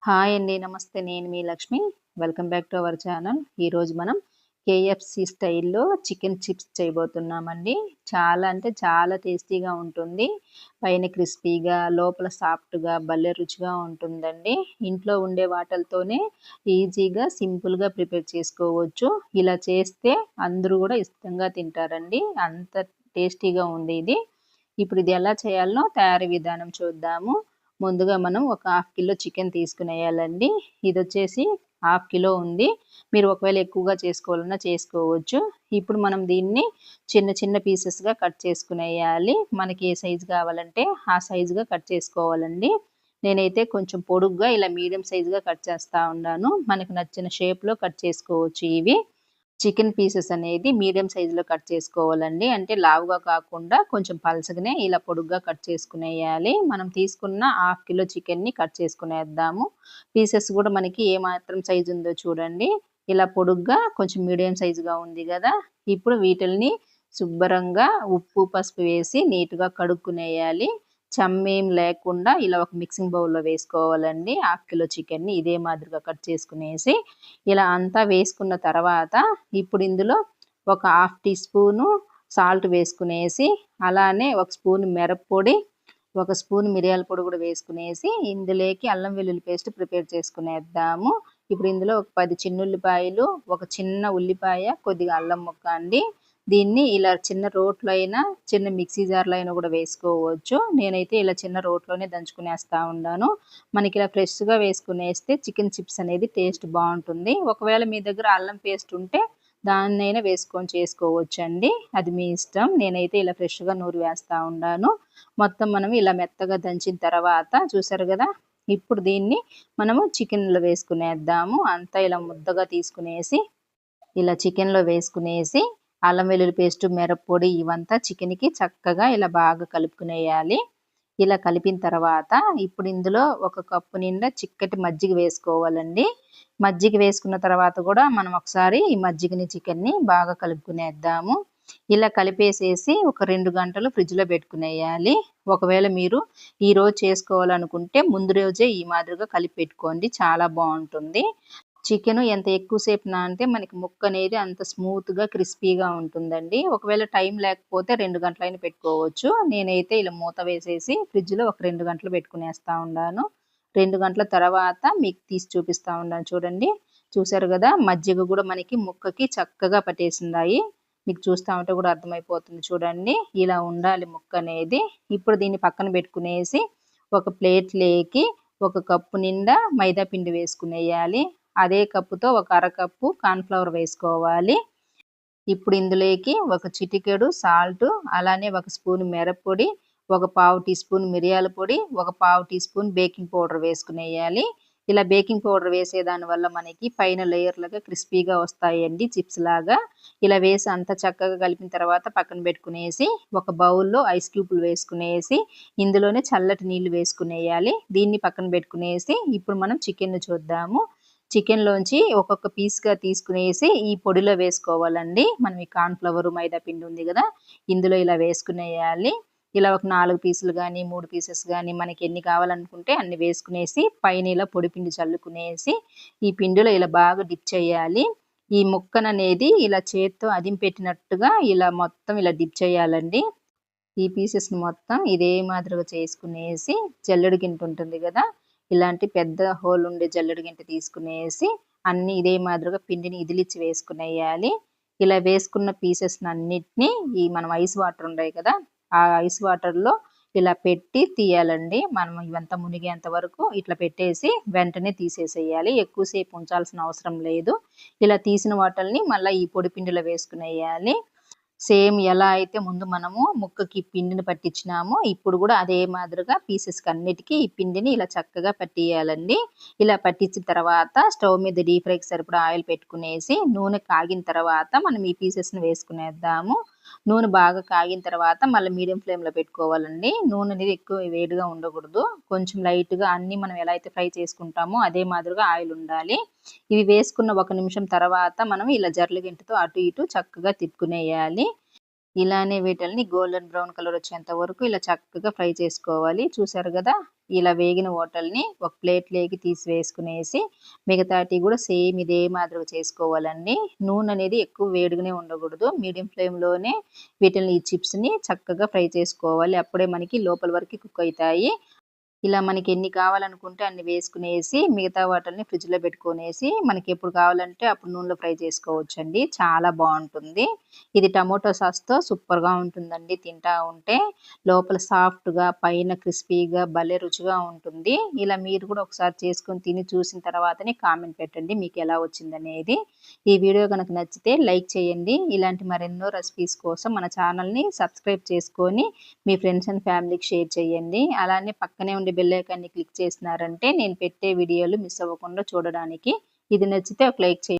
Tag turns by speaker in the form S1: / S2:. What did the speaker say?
S1: Hi అండి. నమస్తే. నేను మీ Lakshmi. Welcome back to our channel. ఈరోజు మనం కేఎఫ్‌సి స్టైల్‌లో చికెన్ చిప్స్ చేయబోతున్నామండి. చాలా అంటే చాలా టేస్టీగా ఉంటుంది. పైన క్రిస్పీగా, లోపల సాఫ్ట్‌గా భలే రుచిగా ఉంటుందండి. ఇంట్లో ఉండే వాటిలతోనే ఈజీగా, సింపుల్‌గా ప్రిపేర్ చేసుకోవచ్చు. ఇలా చేస్తే అందరూ గూడా ఇష్టంగా తింటారండి. అంత టేస్టీగా ఉంది ఇది. ఇప్పుడు ఇది ఎలా చేయాలనో తయారీ విధానం చూద్దాము. ముందుగా మనం ఒక హాఫ్ కిలో చికెన్ తీసుకునేయాలండి. ఇదొచ్చేసి హాఫ్ కిలో ఉంది. మీరు ఒకవేళ ఎక్కువగా చేసుకోవాలన్నా చేసుకోవచ్చు. ఇప్పుడు మనం దీన్ని చిన్న చిన్న పీసెస్‌గా కట్ చేసుకునేయాలి. మనకి ఏ సైజు కావాలంటే ఆ సైజుగా కట్ చేసుకోవాలండి. నేనైతే కొంచెం పొడుగ్గా ఇలా మీడియం సైజుగా కట్ చేస్తా ఉన్నాను. మనకు నచ్చిన షేప్‌లో కట్ చేసుకోవచ్చు ఇవి. చికెన్ పీసెస్ అనేది మీడియం సైజులో కట్ చేసుకోవాలండి. అంటే లావుగా కాకుండా కొంచెం పలచగానే ఇలా పొడుగ్గా కట్ చేసుకునేయాలి. మనం తీసుకున్న హాఫ్ కిలో చికెన్‌ని కట్ చేసుకునేద్దాము. పీసెస్ కూడా మనకి ఏ మాత్రం సైజు ఉందో చూడండి. ఇలా పొడుగ్గా కొంచెం మీడియం సైజుగా ఉంది గదా! ఇప్పుడు వీటిల్ని శుభ్రంగా ఉప్పు, పసుపు వేసి నీట్‌గా కడుక్కునేయాలి. చెమ్మేం లేకుండా ఇలా ఒక మిక్సింగ్ బౌల్‌లో వేసుకోవాలండి. హాఫ్ కిలో చికెన్‌ని ఇదే మాదిరిగా కట్ చేసుకునేసి ఇలా అంతా వేసుకున్న తర్వాత ఇప్పుడు ఇందులో ఒక హాఫ్ టీ స్పూను సాల్ట్ వేసుకునేసి, అలానే ఒక స్పూన్ మిరప్పొడి, ఒక స్పూన్ మిరియాల పొడి కూడా వేసుకునేసి ఇందులోకి అల్లం వెల్లుల్లి పేస్ట్ ప్రిపేర్ చేసుకునేద్దాము. ఇప్పుడు ఇందులో ఒక 10 చిన్నుల్లిపాయలు, ఒక చిన్న ఉల్లిపాయ, కొద్దిగా అల్లం ముక్క అండి. దీన్ని ఇలా చిన్న రోట్లో అయినా, చిన్న మిక్సీ జార్‌లో అయినా కూడా వేసుకోవచ్చు. నేనైతే ఇలా చిన్న రోట్లోనే దంచుకునేస్తా ఉండాను. మనకి ఇలా ఫ్రెష్‌గా వేసుకునేస్తే చికెన్ చిప్స్ అనేది టేస్ట్ బావుంటుంది. ఒకవేళ మీ దగ్గర అల్లం పేస్ట్ ఉంటే దాన్నైనా వేసుకొని చేసుకోవచ్చండి. అది మీ ఇష్టం. నేనైతే ఇలా ఫ్రెష్‌గా నూరి వేస్తా ఉండాను. మొత్తం మనం ఇలా మెత్తగా దంచిన తర్వాత చూసారు గదా! ఇప్పుడు దీన్ని మనము చికెన్‌లో వేసుకునేద్దాము. అంతా ఇలా ముద్దగా తీసుకునేసి, ఇలా చికెన్‌లో వేసుకునేసి, అల్లం వెల్లుల్లి పేస్టు, మిరప్పొడి ఇవంతా చికెన్‌కి చక్కగా ఇలా బాగా కలుపుకునేయాలి. ఇలా కలిపిన తర్వాత ఇప్పుడు ఇందులో ఒక కప్పు నిండా చిక్కటి మజ్జిగ వేసుకోవాలండి. మజ్జిగ వేసుకున్న తర్వాత కూడా మనం ఒకసారి ఈ మజ్జిగని, చికెన్‌ని బాగా కలుపుకునేద్దాము. ఇలా కలిపేసేసి ఒక 2 గంటలు ఫ్రిడ్జ్‌లో పెట్టుకునేయాలి. ఒకవేళ మీరు ఈరోజు చేసుకోవాలనుకుంటే ముందు రోజే ఈ మాదిరిగా కలిపి పెట్టుకోండి. చాలా బావుంటుంది. చికెను ఎంత ఎక్కువ సేపు నానితే మనకి ముక్కనేది అంత స్మూత్‌గా, క్రిస్పీగా ఉంటుందండి. ఒకవేళ టైం లేకపోతే 2 గంటలైనా పెట్టుకోవచ్చు. నేనైతే ఇలా మూత వేసేసి ఫ్రిడ్జ్‌లో ఒక 2 గంటలు పెట్టుకునేస్తా ఉండాను. 2 గంటల తర్వాత మీకు తీసి చూపిస్తా ఉన్నాను చూడండి. చూసారు గదా! మజ్జిగ గూడా మనకి ముక్కకి చక్కగా పట్టేసిందాయి. మీకు చూస్తా ఉంటే గూడా అర్థమైపోతుంది చూడండి. ఇలా ఉండాలి ముక్కనేది. ఇప్పుడు దీన్ని పక్కన పెట్టుకునేసి ఒక ప్లేట్‌లేకి ఒక కప్పు నిండా మైదా పిండి వేసుకునేయాలి. అదే కప్పుతో ఒక అరకప్పు కార్న్‌ఫ్లవర్ వేసుకోవాలి. ఇప్పుడు ఇందులోకి ఒక చిటికెడు సాల్టు, అలానే ఒక స్పూన్ మిరప్పొడి, ఒక పావు టీ స్పూన్ మిరియాల పొడి, ఒక పావు టీ స్పూన్ బేకింగ్ పౌడర్ వేసుకునేయాలి. ఇలా బేకింగ్ పౌడర్ వేసేదాని వల్ల మనకి పైన లేయర్‌లుగా క్రిస్పీగా వస్తాయండి చిప్స్ లాగా. ఇలా వేసి అంతా చక్కగా కలిపిన తర్వాత పక్కన పెట్టుకునేసి, ఒక బౌల్‌లో ఐస్ క్యూబ్‌లు వేసుకునేసి, ఇందులోనే చల్లటి నీళ్లు వేసుకునేయాలి. దీన్ని పక్కన పెట్టుకునేసి, ఇప్పుడు మనం చికెన్‌ని చూద్దాము. చికెన్‌లోంచి ఒక్కొక్క పీస్‌గా తీసుకునేసి ఈ పొడిలో వేసుకోవాలండి. మనం ఈ కార్న్‌ఫ్లవర్, మైదా పిండి ఉంది గదా! ఇందులో ఇలా వేసుకునేయాలి. ఇలా ఒక 4 పీసులు గానీ, 3 పీసెస్ గానీ మనకెన్ని కావాలనుకుంటే అన్ని వేసుకునేసి, పైన ఇలా పొడి పిండి చల్లుకునేసి, ఈ పిండిలో ఇలా బాగా డిప్ చేయాలి. ఈ ముక్కననేది ఇలా చేత్తో అదింపెట్టినట్టుగా ఇలా మొత్తం ఇలా డిప్ చేయాలండి. ఈ పీసెస్‌ని మొత్తం ఇదే మాదిరిగా చేసుకునేసి, జల్లెడ గింట ఉంటుంది గదా! ఇలాంటి పెద్ద హోల్ ఉండే జల్లెడ గింట తీసుకునేసి, అన్నీ ఇదే మాదిరిగా పిండిని ఇదిలిచ్చి వేసుకునేయాలి. ఇలా వేసుకున్న పీసెస్‌నన్నిటిని మనం ఐస్ వాటర్ ఉంటాయి కదా! ఆ ఐస్ వాటర్‌లో ఇలా పెట్టి తీయాలండి. మనం ఇవంతా మునిగేంత వరకు ఇట్లా పెట్టేసి వెంటనే తీసేసేయాలి. ఎక్కువ సేపు ఉంచాల్సిన అవసరం లేదు. ఇలా తీసిన వాటిల్ని మళ్ళా ఈ పొడి పిండిలో వేసుకునేయాలి. సేమ్ ఎలా అయితే ముందు మనము ముక్కకి పిండిని పట్టించినామో, ఇప్పుడు గూడా అదే మాదిరిగా పీసెస్‌కి అన్నిటికి ఈ పిండిని ఇలా చక్కగా పట్టియాలండి. ఇలా పట్టించిన తర్వాత స్టవ్ మీద డీప్ ఫ్రైకి సరిపడా ఆయిల్ పెట్టుకునేసి, నూనె కాగిన తర్వాత మనం ఈ పీసెస్‌ని వేసుకునేద్దాము. నూనె బాగా కాగిన తర్వాత మళ్ళీ మీడియం ఫ్లేమ్‌లో పెట్టుకోవాలండి. నూనె అనేది ఎక్కువ వేడిగా ఉండకూడదు. కొంచెం లైట్‌గా అన్నీ మనం ఎలా అయితే ఫ్రై చేసుకుంటామో అదే మాదిరిగా ఆయిల్ ఉండాలి. ఇవి వేసుకున్న ఒక నిమిషం తర్వాత మనం ఇలా జర్ల గెంటుతో అటు ఇటు చక్కగా తిప్పుకునేయాలి. ఇలానే వీటిల్ని గోల్డెన్ బ్రౌన్ కలర్ వచ్చేంత వరకు ఇలా చక్కగా ఫ్రై చేసుకోవాలి. చూసారు కదా! ఇలా వేగిన వాటల్ని ఒక ప్లేట్‌లోకి తీసి వేసుకునేసి మిగతాటివి కూడా సేమ్ ఇదే మాదిరిగా చేసుకోవాలండి. నూనె అనేది ఎక్కువ వేడిగానే ఉండకూడదు. మీడియం ఫ్లేమ్‌లోనే వీటిల్ని ఈ చిప్స్‌ని చక్కగా ఫ్రై చేసుకోవాలి. అప్పుడే మనకి లోపల వరకు కుక్ అయితాయి. ఇలా మనకి ఎన్ని కావాలనుకుంటే అన్ని వేసుకునేసి మిగతా వాటిల్ని ఫ్రిడ్జ్‌లో పెట్టుకొనేసి మనకి ఎప్పుడు కావాలంటే అప్పుడు నూనెలో ఫ్రై చేసుకోవచ్చండి. చాలా బావుంటుంది. ఇది టమోటో సాస్‌తో సూపర్‌గా ఉంటుందండి తింటా ఉంటే. లోపల సాఫ్ట్‌గా పైన క్రిస్పీగా భలే రుచిగా ఉంటుంది. ఇలా మీరు కూడా ఒకసారి చేసుకొని తిని చూసిన తర్వాతనే కామెంట్ పెట్టండి మీకెలా వచ్చిందనేది. ఈ వీడియో గనక నచ్చితే లైక్ చేయండి. ఇలాంటి మరెన్నో రెసిపీస్ కోసం మన ఛానల్‌ని సబ్స్క్రైబ్ చేసుకొని మీ ఫ్రెండ్స్ అండ్ ఫ్యామిలీకి షేర్ చేయండి. అలానే పక్కనే ఉండే బెల్ ఐకాన్‌ని క్లిక్ చేసినారంటే నేను పెట్టే వీడియోలు మిస్ అవ్వకుండా చూడడానికి. ఇది నచ్చితే ఒక లైక్ చేయండి.